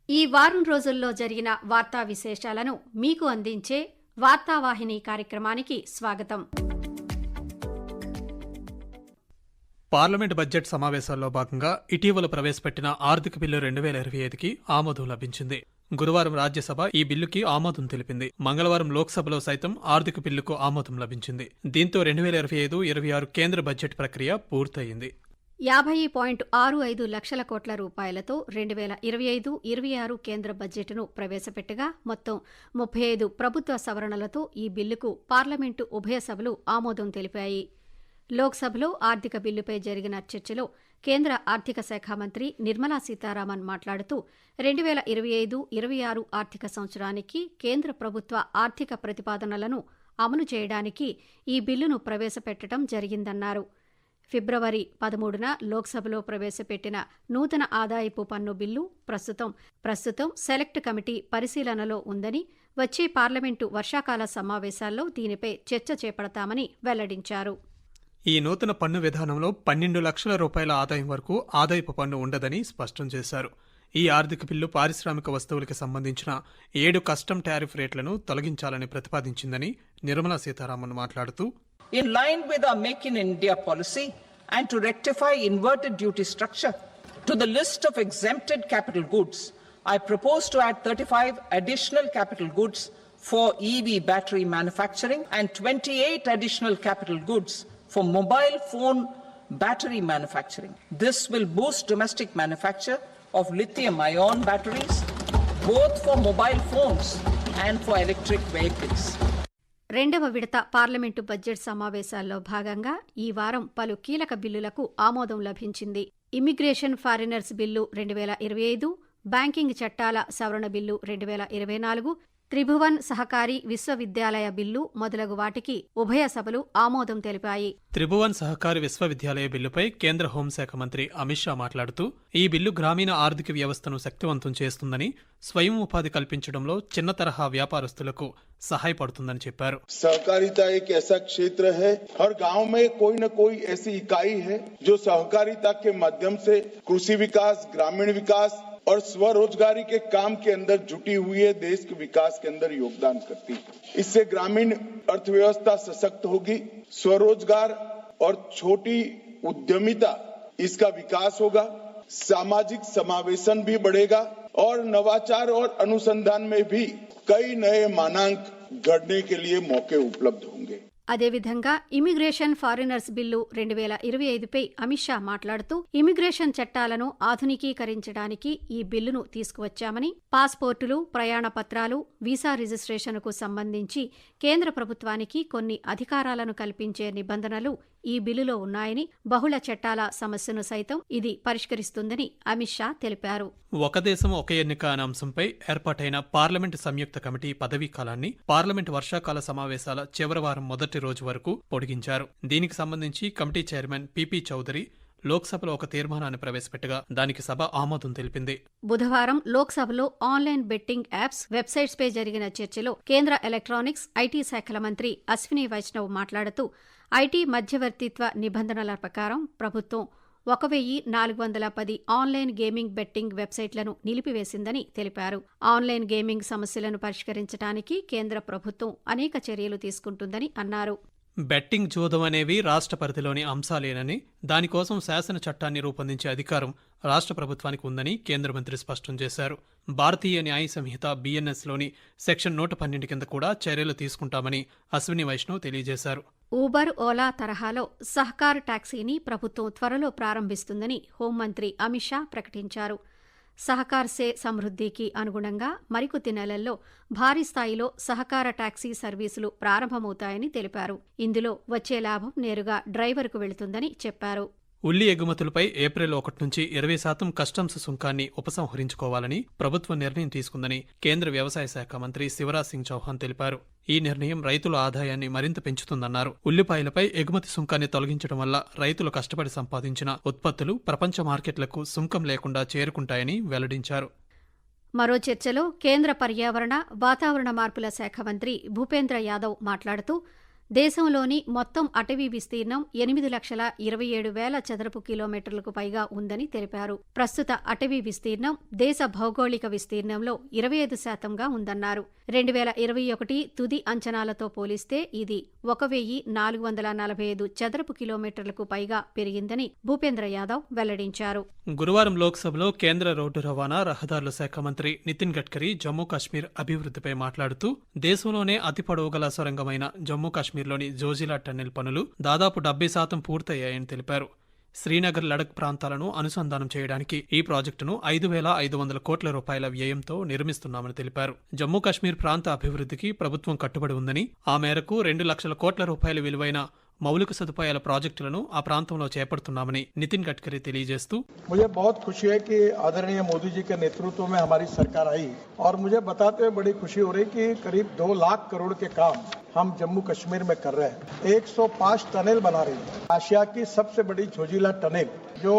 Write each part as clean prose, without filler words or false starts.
ఈ వారం రోజుల్లో జరిగిన వార్తా విశేషాలను మీకు అందించే వార్తావాహిని కార్యక్రమానికి స్వాగతం. పార్లమెంట్ బడ్జెట్ సమావేశాల్లో భాగంగా ఇటీవల ప్రవేశపెట్టిన ఆర్థిక బిల్లు 2025కి ఆమోదం లభించింది. గురువారం రాజ్యసభ ఈ బిల్లుకి ఆమోదం తెలిపింది. మంగళవారం లోక్సభలో సైతం ఆర్థిక బిల్లుకు ఆమోదం లభించింది. దీంతో 2025-26 కేంద్ర బడ్జెట్ ప్రక్రియ పూర్తయింది. 50.65 లక్షల కోట్ల రూపాయలతో 2025-26 కేంద్ర బడ్జెట్ను ప్రవేశపెట్టగా మొత్తం 35 ప్రభుత్వ సవరణలతో ఈ బిల్లుకు పార్లమెంటు ఉభయ సభలు ఆమోదం తెలిపాయి. లోక్సభలో ఆర్థిక బిల్లుపై జరిగిన చర్చలో కేంద్ర ఆర్థిక శాఖ మంత్రి నిర్మలా సీతారామన్ మాట్లాడుతూ 2025-26 ఆర్థిక సంవత్సరానికి కేంద్ర ప్రభుత్వ ఆర్థిక ప్రతిపాదనలను అమలు చేయడానికి ఈ బిల్లును ప్రవేశపెట్టడం జరిగిందన్నారు. ఫిబ్రవరి 13న లోక్సభలో ప్రవేశపెట్టిన నూతన ఆదాయపు పన్ను బిల్లు ప్రస్తుతం సెలెక్ట్ కమిటీ పరిశీలనలో ఉందని, వచ్చే పార్లమెంటు వర్షాకాల సమావేశాల్లో దీనిపై చర్చ చేపడతామని వెల్లడించారు. ఈ నూతన పన్ను విధానంలో 12 లక్షల రూపాయల ఆదాయం వరకు ఆదాయపు పన్ను ఉండదని స్పష్టం చేశారు. ఈ ఆర్థిక బిల్లు పారిశ్రామిక వస్తువులకు సంబంధించిన 7 కస్టమ్ టారిఫ్ రేట్లను తొలగించాలని ప్రతిపాదించిందని నిర్మలా సీతారామన్ మాట్లాడుతూ, In line with our Make in India policy and to rectify inverted duty structure to the list of exempted capital goods, I propose to add 35 additional capital goods for EV battery manufacturing and 28 additional capital goods for mobile phone battery manufacturing. This will boost domestic manufacture of lithium-ion batteries, both for mobile phones and for electric vehicles. రెండవ విడత parliament budget సమావేశాల్లో భాగంగా ఈ వారం పలు కీలక బిల్లులకు ఆమోదం లభించింది. ఇమ్మిగ్రేషన్ ఫారినర్స్ బిల్లు 2025, బ్యాంకింగ్ చట్టాల సవరణ బిల్లు 2024, త్రిభువన్ సహకారి విశ్వవిద్యాలయ బిల్లు మొదలగు వాటికి ఉభయ సభలు ఆమోదం తెలిపాయి. త్రిభువన్ సహకారి విశ్వవిద్యాలయ బిల్లుపై కేంద్ర హోంశాఖ మంత్రి అమిత్ షా మాట్లాడుతూ, ఈ బిల్లు గ్రామీణ ఆర్థిక వ్యవస్థను శక్తివంతం చేస్తుందని, స్వయం ఉపాధి కల్పించడంలో చిన్న తరహా వ్యాపారస్తులకు సహాయపడుతుందని చెప్పారు. सहकारिता एक ऐसा क्षेत्र है, हर गांव में कोई न कोई ऐसी इकाई है जो सहकारिता के माध्यम से कृषि विकास, ग्रामीण विकास और स्वरोजगारी के काम के अंदर जुटी हुई है, देश के विकास के अंदर योगदान करती है. इससे ग्रामीण अर्थव्यवस्था सशक्त होगी, स्वरोजगार और छोटी उद्यमिता इसका विकास होगा, सामाजिक समावेशन भी बढ़ेगा और नवाचार और अनुसंधान में भी कई नए मानांक गढ़ने के लिए मौके उपलब्ध होंगे. అదేవిధంగా ఇమిగ్రేషన్ ఫారినర్స్ బిల్లు 2025పై అమిత్ షా మాట్లాడుతూ, ఇమిగ్రేషన్ చట్టాలను ఆధునికీకరించడానికి ఈ బిల్లును తీసుకువచ్చామని, పాస్పోర్టులు, ప్రయాణ పత్రాలు, వీసా రిజిస్ట్రేషన్కు సంబంధించి కేంద్ర ప్రభుత్వానికి కొన్ని అధికారాలను కల్పించే నిబంధనలు ఈ బిల్లులో ఉన్నాయని, బహుళ చట్టాల సమస్యను సైతం ఇది పరిష్కరిస్తుందని అమిత్ షా తెలిపారు. ఒక దేశం ఒక ఎన్నిక అనే అంశంపై ఏర్పాటైన పార్లమెంటు సంయుక్త కమిటీ పదవీ కాలాన్ని పార్లమెంటు వర్షాకాల సమావేశాల చివరి వారం మొదటి రోజు వరకు పొడిగించారు. దీనికి సంబంధించి కమిటీ చైర్మన్ పిపి చౌదరి లోక్సభలో ఒక తీర్మానాన్ని ప్రవేశపెట్టగా దానికి సభ ఆమోదం తెలిపింది. బుధవారం లోక్సభలో ఆన్లైన్ బెట్టింగ్ యాప్స్, వెబ్సైట్స్ పై జరిగిన చర్చలో కేంద్ర ఎలక్ట్రానిక్స్, ఐటీ శాఖల మంత్రి అశ్విని వైష్ణవ్ మాట్లాడుతూ, ఐటీ మధ్యవర్తిత్వ నిబంధనల ప్రకారం ప్రభుత్వం 1410 ఆన్లైన్ గేమింగ్ బెట్టింగ్ వెబ్సైట్లను నిలిపివేసిందని తెలిపారు. ఆన్లైన్ గేమింగ్ సమస్యలను పరిష్కరించడానికి కేంద్ర ప్రభుత్వం అనేక చర్యలు తీసుకుంటుందని అన్నారు. బెట్టింగ్, జూదం అనేవి రాష్ట్ర పరిధిలోని అంశాలేనని, దానికోసం శాసన చట్టాన్ని రూపొందించే అధికారం రాష్ట్ర ప్రభుత్వానికి ఉందని కేంద్ర మంత్రి స్పష్టం చేశారు. భారతీయ న్యాయ సంహిత BNSలోని సెక్షన్ 112 కింద కూడా చర్యలు తీసుకుంటామని అశ్విని వైష్ణవ్ తెలియజేశారు. ఊబర్, ఓలా తరహాలో సహకార్ టాక్సీని ప్రభుత్వం త్వరలో ప్రారంభిస్తుందని హోంమంత్రి అమిత్ షా ప్రకటించారు. సహకార్ సే సమృద్ధికి అనుగుణంగా మరికొద్ది నెలల్లో భారీ స్థాయిలో సహకార టాక్సీ సర్వీసులు ప్రారంభమవుతాయని తెలిపారు. ఇందులో వచ్చే లాభం నేరుగా డ్రైవర్కు వెళుతుందని చెప్పారు. ఉల్లి ఎగుమతులపై ఏప్రిల్ 1 నుంచి 20% కస్టమ్స్ సుంకాన్ని ఉపసంహరించుకోవాలని ప్రభుత్వం నిర్ణయం తీసుకుందని కేంద్ర వ్యవసాయ శాఖ మంత్రి శివరాజ్ సింగ్ చౌహాన్ తెలిపారు. ఈ నిర్ణయం రైతుల ఆదాయాన్ని మరింత పెంచుతుందన్నారు. ఉల్లిపాయలపై ఎగుమతి సుంకాన్ని తొలగించడం వల్ల రైతులు కష్టపడి సంపాదించిన ఉత్పత్తులు ప్రపంచ మార్కెట్లకు సుంకం లేకుండా చేరుకుంటాయని వెల్లడించారు. మరో చర్చలో కేంద్ర పర్యావరణ, వాతావరణ మార్పుల శాఖ మంత్రి భూపేంద్ర యాదవ్ మాట్లాడుతూ, దేశంలోని మొత్తం అటవీ విస్తీర్ణం 8,27,000 చదరపు కిలోమీటర్లకు పైగా ఉందని తెలిపారు. ప్రస్తుత అటవీ విస్తీర్ణం దేశ భౌగోళిక విస్తీర్ణంలో 25%గా ఉందన్నారు. 2021 తుది అంచనాలతో పోలిస్తే ఇది 1,445 చదరపు కిలోమీటర్లకు పైగా పెరిగిందని భూపేంద్ర యాదవ్ వెల్లడించారు. గురువారం లోక్సభలో కేంద్ర రోడ్డు రవాణా రహదారుల శాఖ మంత్రి నితిన్ గడ్కరీ జమ్మూ కాశ్మీర్ అభివృద్ధిపై మాట్లాడుతూ దేశంలోనే అతి పొడవు గల సొరంగమైన జమ్మూ కాశ్మీర్లోని జోజిలా టన్నెల్ పనులు దాదాపు 70% పూర్తయ్యాయని తెలిపారు. శ్రీనగర్ లడక్ ప్రాంతాలను అనుసంధానం చేయడానికి ఈ ప్రాజెక్టును 5,500 కోట్ల రూపాయల వ్యయంతో నిర్మిస్తున్నామని తెలిపారు. జమ్మూ కాశ్మీర్ ప్రాంత అభివృద్ధికి ప్రభుత్వం కట్టుబడి ఉందని, ఆ మేరకు 2 లక్షల కోట్ల రూపాయల విలువైన మౌలిక సదుపాయాల ప్రాజెక్టులను ఆ ప్రాంతంలో చేపడుతున్నామని నితిన్ గడ్కరీ తెలియజేస్తూ मुझे बहुत खुशी है कि आदरणीय मोदी जी के नेतृत्व में हमारी सरकार आई और मुझे बताते हुए बड़ी खुशी हो रही कि करीब 2 लाख करोड़ के काम हम जम्मू कश्मीर में कर रहे हैं। 105 टनल बना रही है। आशिया की सबसे बड़ी जोजिला टनल जो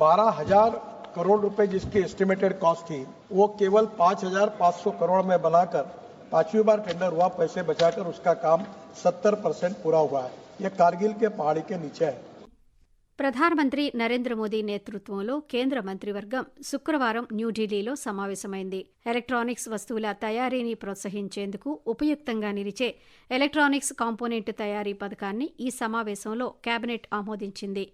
12,000 करोड़ रुपए जिसकी एस्टिमेटेड कॉस्ट थी वो केवल 5,500 करोड़ में बनाकर 5वीं बार टेंडर हुआ, पैसे बचाकर उसका काम 70% पूरा हुआ है। ये कारगिल के पहाड़ी के नीचे है। ప్రధానమంత్రి నరేంద్ర మోదీ నేతృత్వంలో కేంద్ర మంత్రివర్గం శుక్రవారం న్యూఢిల్లీలో సమావేశమైంది. ఎలక్ట్రానిక్స్ వస్తువుల తయారీని ప్రోత్సహించేందుకు ఉపయుక్తంగా నిలిచే ఎలక్ట్రానిక్స్ కాంపోనెంట్ తయారీ పథకాన్ని ఈ సమావేశంలో కేబినెట్ ఆమోదించింది.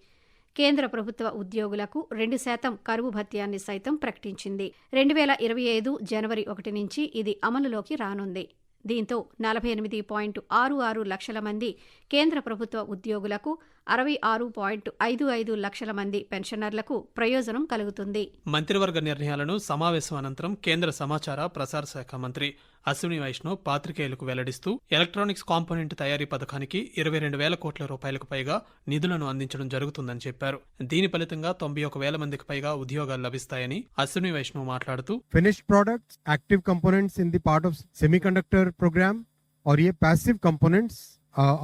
కేంద్ర ప్రభుత్వ ఉద్యోగులకు 2% కరువు భత్యాన్ని సైతం ప్రకటించింది. 2025 జనవరి 1 నుంచి ఇది అమలులోకి రానుంది. దీంతో 48.66 లక్షల మంది కేంద్ర ప్రభుత్వ ఉద్యోగులకు, 66.55 లక్షల మంది పెన్షనర్లకు ప్రయోజనం కలుగుతుంది. మంత్రివర్గ నిర్ణయాలను సమావేశం అనంతరం కేంద్ర సమాచార ప్రసార శాఖ మంత్రి అశ్విని వైష్ణవ్ పాత్రికేయులకు వెల్లడిస్తూ ఎలక్ట్రానిక్స్ కాంపోనెంట్ తయారీ పథకానికి 22,000 కోట్ల రూపాయలకు పైగా నిధులను అందించడం జరుగుతుందని చెప్పారు. దీని ఫలితంగా 91,000 మందికి పైగా ఉద్యోగాలు లభిస్తాయని అశ్విని వైష్ణవ్ మాట్లాడుతూ finished products, active components in the part of semiconductor program और ये passive components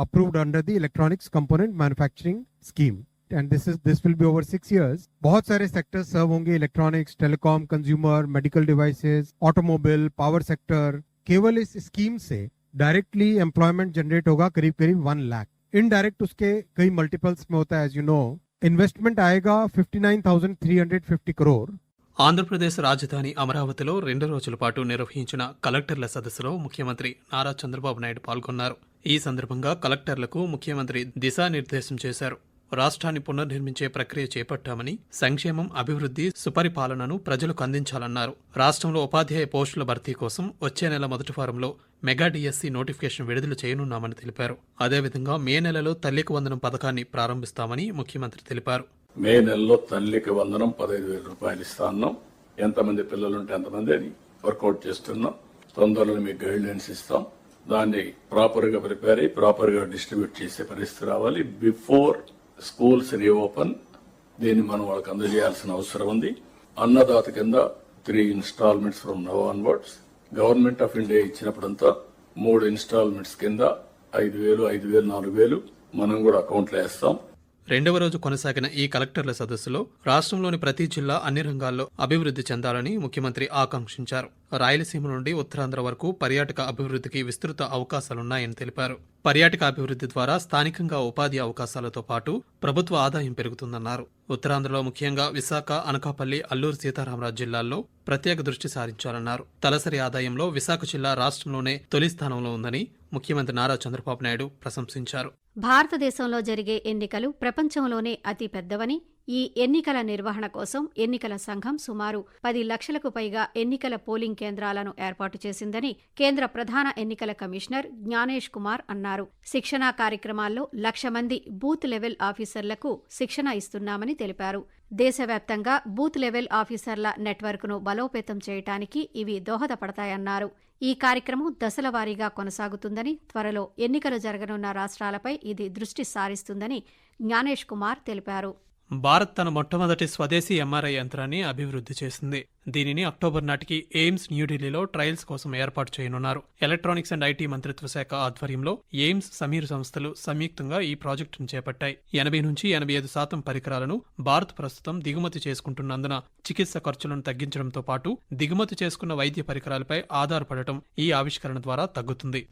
approved under the electronics component manufacturing scheme and this will be over 6 years. बहुत सारे sectors सर्व होंगे, electronics, telecom, consumer, medical devices, automobile, power sector. केवल इस scheme से directly employment generate होगा करीब 1 लाख. इनडायरेक्ट उसके कई मल्टीपल्स में होता है. एज यू नो इन्वेस्टमेंट आएगा 59,350 करोड़. ఆంధ్రప్రదేశ్ రాజధాని అమరావతిలో 2 రోజుల పాటు నిర్వహించిన కలెక్టర్ల సదస్సులో ముఖ్యమంత్రి నారా చంద్రబాబు నాయుడు పాల్గొన్నారు. ఈ సందర్భంగా కలెక్టర్లకు ముఖ్యమంత్రి దిశానిర్దేశం చేశారు. రాష్ట్రాన్ని పునర్నిర్మించే ప్రక్రియ చేపట్టామని, సంక్షేమం, అభివృద్ధి, సుపరిపాలనను ప్రజలకు అందించాలన్నారు. రాష్ట్రంలో ఉపాధ్యాయ పోస్టుల భర్తీ కోసం వచ్చే నెల మొదటి వారంలో మెగా డిఎస్సి నోటిఫికేషన్ విడుదల చేయనున్నామని తెలిపారు. అదేవిధంగా మే నెలలో తల్లికి వందనం పథకాన్ని ప్రారంభిస్తామని ముఖ్యమంత్రి తెలిపారు. మే నెలలో తల్లికి వందనం 15,000 రూపాయలు ఇస్తాన్నాం. ఎంతమంది పిల్లలుంటే అంతమంది అని వర్కౌట్ చేస్తున్నాం. తొందరలో మీకు గైడ్ లైన్స్ ఇస్తాం. దాన్ని ప్రాపర్ గా ప్రిపేర్ అయ్యి ప్రాపర్ గా డిస్ట్రిబ్యూట్ చేసే పరిస్థితి రావాలి. బిఫోర్ స్కూల్స్ రీఓపెన్ దీన్ని మనం వాళ్ళకి అందజేయాల్సిన అవసరం ఉంది. అన్నదాత కింద 3 installments from now onwards. Government of India ఇచ్చినప్పుడంతా 3 ఇన్స్టాల్మెంట్స్ కింద 5,000, 5,000, 4,000 మనం కూడా అకౌంట్లో వేస్తాం. 2వ రోజు కొనసాగిన ఈ కలెక్టర్ల సదస్సులో రాష్ట్రంలోని ప్రతి జిల్లా అన్ని రంగాల్లో అభివృద్ధి చెందాలని ముఖ్యమంత్రి ఆకాంక్షించారు. రాయలసీమ నుండి ఉత్తరాంధ్ర వరకు పర్యాటక అభివృద్ధికి విస్తృత అవకాశాలున్నాయని తెలిపారు. పర్యాటక అభివృద్ధి ద్వారా స్థానికంగా ఉపాధి అవకాశాలతో పాటు ప్రభుత్వ ఆదాయం పెరుగుతుందన్నారు. ఉత్తరాంధ్రలో ముఖ్యంగా విశాఖ, అనకాపల్లి, అల్లూరు సీతారామరాజు జిల్లాల్లో ప్రత్యేక దృష్టి సారించాలన్నారు. తలసరి ఆదాయంలో విశాఖ జిల్లా రాష్ట్రంలోనే తొలి స్థానంలో ఉందని ముఖ్యమంత్రి నారా చంద్రబాబు నాయుడు ప్రశంసించారు. భారతదేశంలో జరిగే ఎన్నికలు ప్రపంచంలోనే అతి పెద్దవని, ఈ ఎన్నికల నిర్వహణ కోసం ఎన్నికల సంఘం సుమారు 10 లక్షలకు పైగా ఎన్నికల పోలింగ్ కేంద్రాలను ఏర్పాటు చేసిందని కేంద్ర ప్రధాన ఎన్నికల కమిషనర్ జ్ఞానేష్ కుమార్ అన్నారు. శిక్షణా కార్యక్రమాల్లో 1,00,000 మంది బూత్ లెవెల్ ఆఫీసర్లకు శిక్షణ ఇస్తున్నామని తెలిపారు. దేశవ్యాప్తంగా బూత్ లెవెల్ ఆఫీసర్ల నెట్వర్క్ను బలోపేతం చేయడానికి ఇవి దోహదపడతాయన్నారు. ఈ కార్యక్రమం దశల వారీగా కొనసాగుతుందని, త్వరలో ఎన్నికలు జరగనున్న రాష్ట్రాలపై ఇది దృష్టి సారిస్తుందని జ్ఞానేష్ కుమార్ తెలిపారు. భారత్ తన మొట్టమొదటి స్వదేశీ ఎంఆర్ఐ యంత్రాన్ని అభివృద్ధి చేసింది. దీనిని అక్టోబర్ నాటికి ఎయిమ్స్ న్యూఢిల్లీలో ట్రయల్స్ కోసం ఏర్పాటు చేయనున్నారు. ఎలక్ట్రానిక్స్ అండ్ ఐటీ మంత్రిత్వ శాఖ ఆధ్వర్యంలో ఎయిమ్స్, సమీర్ సంస్థలు సంయుక్తంగా ఈ ప్రాజెక్టును చేపట్టాయి. 80-85% పరికరాలను భారత్ ప్రస్తుతం దిగుమతి చేసుకుంటున్నందున చికిత్స ఖర్చులను తగ్గించడంతో పాటు దిగుమతి చేసుకున్న వైద్య పరికరాలపై ఆధారపడటం ఈ ఆవిష్కరణ ద్వారా తగ్గుతుంది.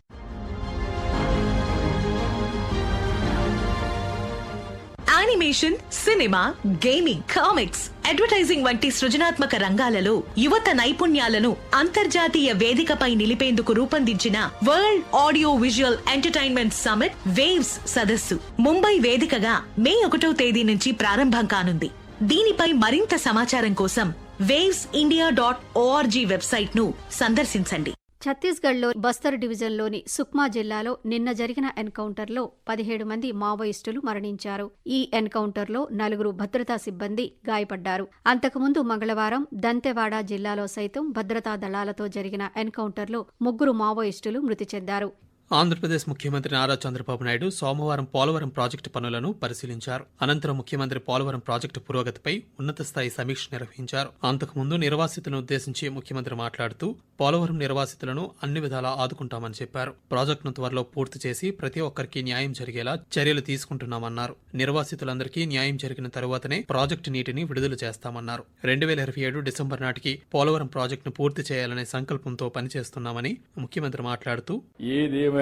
Animation, cinema, gaming, comics, advertising వంటి సృజనాత్మక రంగాలలో యువత నైపుణ్యాలను అంతర్జాతీయ వేదికపై నిలిపేందుకు రూపొందించిన world audio visual entertainment summit waves సదస్సు ముంబై వేదికగా మే 1వ తేదీ నుంచి ప్రారంభం కానుంది. దీనిపై మరింత సమాచారం కోసం wavesindia.org వెబ్సైట్ ను సందర్శించండి. ఛత్తీస్గఢ్లో బస్తర్ డివిజన్లోని సుక్మా జిల్లాలో నిన్న జరిగిన ఎన్కౌంటర్లో 17 మంది మావోయిస్టులు మరణించారు. ఈ ఎన్కౌంటర్లో 4 భద్రతా సిబ్బంది గాయపడ్డారు. అంతకుముందు మంగళవారం దంతెవాడ జిల్లాలో సైతం భద్రతా దళాలతో జరిగిన ఎన్కౌంటర్లో 3 మావోయిస్టులు మృతి చెందారు. ఆంధ్రప్రదేశ్ ముఖ్యమంత్రి నారా చంద్రబాబు నాయుడు సోమవారం పోలవరం ప్రాజెక్టు పనులను పరిశీలించారు. అనంతరం ముఖ్యమంత్రి పోలవరం ప్రాజెక్టు పురోగతిపై ఉన్నత స్థాయి సమీక్ష నిర్వహించారు. అంతకుముందు నిర్వాసితులను ఉద్దేశించి ముఖ్యమంత్రి మాట్లాడుతూ పోలవరం నిర్వాసితులను అన్ని విధాలా ఆదుకుంటామని చెప్పారు. ప్రాజెక్టును త్వరలో పూర్తి చేసి ప్రతి ఒక్కరికి న్యాయం జరిగేలా చర్యలు తీసుకుంటున్నామన్నారు. నిర్వాసితులందరికీ న్యాయం జరిగిన తరువాతనే ప్రాజెక్టు నీటిని విడుదల చేస్తామన్నారు. 2027 డిసెంబర్ నాటికి పోలవరం ప్రాజెక్టును పూర్తి చేయాలనే సంకల్పంతో పనిచేస్తున్నామని ముఖ్యమంత్రి మాట్లాడుతూ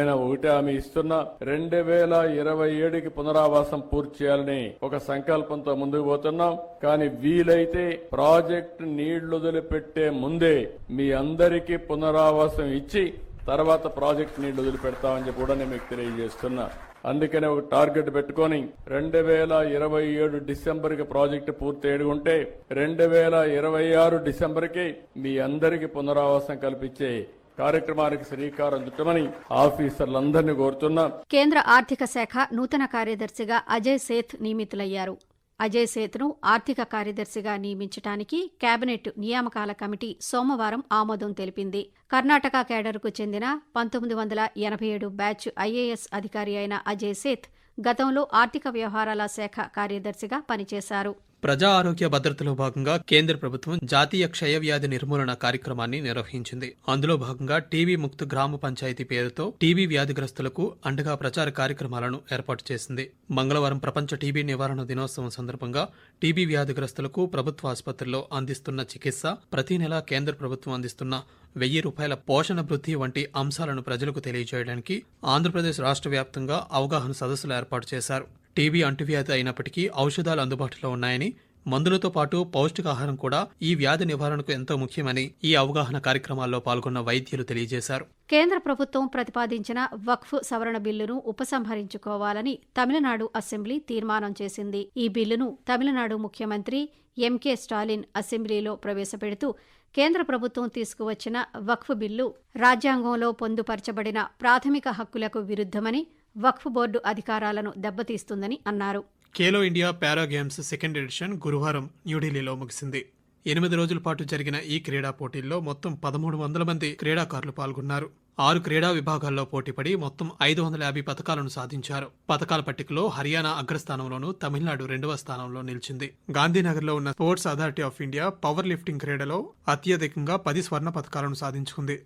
ఒకటే హామీ ఇస్తున్నా 2027కి పునరావాసం పూర్తి చేయాలని ఒక సంకల్పంతో ముందుకు పోతున్నాం. కానీ వీలైతే ప్రాజెక్టు నీళ్లు వదిలిపెట్టే ముందే మీ అందరికీ పునరావాసం ఇచ్చి తర్వాత ప్రాజెక్టు నీళ్లు వదిలిపెడతామని చెప్పి కూడా నేను మీకు తెలియజేస్తున్నా. అందుకనే ఒక టార్గెట్ పెట్టుకొని 2027 డిసెంబర్కి ప్రాజెక్టు పూర్తి అయ్యుంటే 2026 డిసెంబర్కి మీ అందరికీ పునరావాసం కల్పించే కార్యక్రమానికి శ్రీకారం చుట్టమని ఆఫీసర్లందరినీ కోరుతున్నా. కేంద్ర ఆర్థిక శాఖ నూతన కార్యదర్శిగా అజయ్ సేథ్ నియమితులయ్యారు. అజయ్ సేత్ను ఆర్థిక కార్యదర్శిగా నియమించడానికి కేబినెట్ నియామకాల కమిటీ సోమవారం ఆమోదం తెలిపింది. కర్ణాటక కేడర్కు చెందిన 1987 బ్యాచ్ ఐఏఎస్ అధికారి అయిన అజయ్ సేథ్ గతంలో ఆర్థిక వ్యవహారాల శాఖ కార్యదర్శిగా పనిచేశారు. ప్రజా ఆరోగ్య భద్రతలో భాగంగా కేంద్ర ప్రభుత్వం జాతీయ క్షయవ్యాధి నిర్మూలన కార్యక్రమాన్ని నిర్వహించింది. అందులో భాగంగా టీబీ ముక్త్ గ్రామ పంచాయతీ పేరుతో టీబీ వ్యాధిగ్రస్తులకు అండగా ప్రచార కార్యక్రమాలను ఏర్పాటు చేసింది. మంగళవారం ప్రపంచ టీబీ నివారణ దినోత్సవం సందర్భంగా టీబీ వ్యాధిగ్రస్తులకు ప్రభుత్వ ఆసుపత్రుల్లో అందిస్తున్న చికిత్స, ప్రతి నెల కేంద్ర ప్రభుత్వం అందిస్తున్న 1000 రూపాయల పోషణ భృతి వంటి అంశాలను ప్రజలకు తెలియజేయడానికి ఆంధ్రప్రదేశ్ రాష్ట్ర వ్యాప్తంగా అవగాహన సదస్సులు ఏర్పాటు చేశారు. టీబీ అంటువ్యాధి అయినప్పటికీ ఔషధాలు అందుబాటులో ఉన్నాయని, మందులతో పాటు పౌష్టికాహారం కూడా ఈ వ్యాధి నివారణకు ఎంతో ముఖ్యమని ఈ అవగాహన కార్యక్రమాల్లో పాల్గొన్న వైద్యులు తెలియజేశారు. కేంద్ర ప్రభుత్వం ప్రతిపాదించిన వక్ఫ్ సవరణ బిల్లును ఉపసంహరించుకోవాలని తమిళనాడు అసెంబ్లీ తీర్మానం చేసింది. ఈ బిల్లును తమిళనాడు ముఖ్యమంత్రి ఎంకే స్టాలిన్ అసెంబ్లీలో ప్రవేశపెడుతూ కేంద్ర ప్రభుత్వం తీసుకువచ్చిన వక్ఫ్ బిల్లు రాజ్యాంగంలో పొందుపరచబడిన ప్రాథమిక హక్కులకు విరుద్ధమని, వక్ఫ్ బోర్డు అధికారాలను దెబ్బతీస్తుందని అన్నారు. Khelo India para games second edition గురువారం న్యూఢిల్లీలో ముగిసింది. 8 రోజుల పాటు జరిగిన ఈ క్రీడా పోటీల్లో మొత్తం 1300 మంది క్రీడాకారులు పాల్గొన్నారు. 6 క్రీడా విభాగాల్లో పోటీపడి మొత్తం 550 పతకాలను సాధించారు. పతకాల పట్టికలో హర్యానా అగ్రస్థానంలోనూ తమిళనాడు 2వ స్థానంలో నిలిచింది. గాంధీనగర్లో ఉన్న sports authority of India power lifting క్రీడలో అత్యధికంగా 10 స్వర్ణ పతకాలను సాధించుకుంది.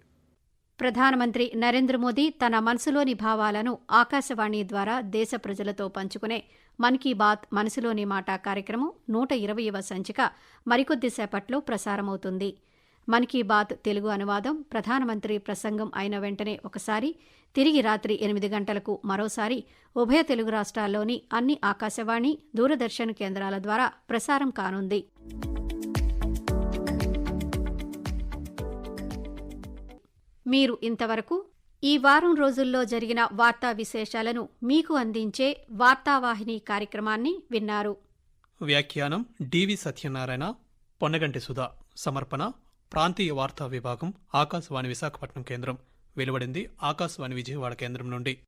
ప్రధానమంత్రి నరేంద్ర మోదీ తన మనసులోని భావాలను ఆకాశవాణి ద్వారా దేశ ప్రజలతో పంచుకునే మన్ కీ బాత్ మనసులోని మాట కార్యక్రమం 120వ సంచిక మరికొద్దిసేపట్లో ప్రసారమవుతుంది. మన్ కీ బాత్ తెలుగు అనువాదం ప్రధానమంత్రి ప్రసంగం అయిన వెంటనే ఒకసారి, తిరిగి రాత్రి 8 గంటలకు మరోసారి ఉభయ తెలుగు రాష్ట్రాల్లోని అన్ని ఆకాశవాణి, దూరదర్శన్ కేంద్రాల ద్వారా ప్రసారం కానుంది. మీరు ఇంతవరకు ఈ వారం రోజుల్లో జరిగిన వార్తా విశేషాలను మీకు అందించే వార్తావాహిని కార్యక్రమాన్ని విన్నారు. వ్యాఖ్యానం డివి సత్యనారాయణ, పొన్నగంటి సుధా. సమర్పణ ప్రాంతీయ వార్తా విభాగం, ఆకాశవాణి విశాఖపట్నం కేంద్రం. వెలువడింది ఆకాశవాణి విజయవాడ కేంద్రం నుండి.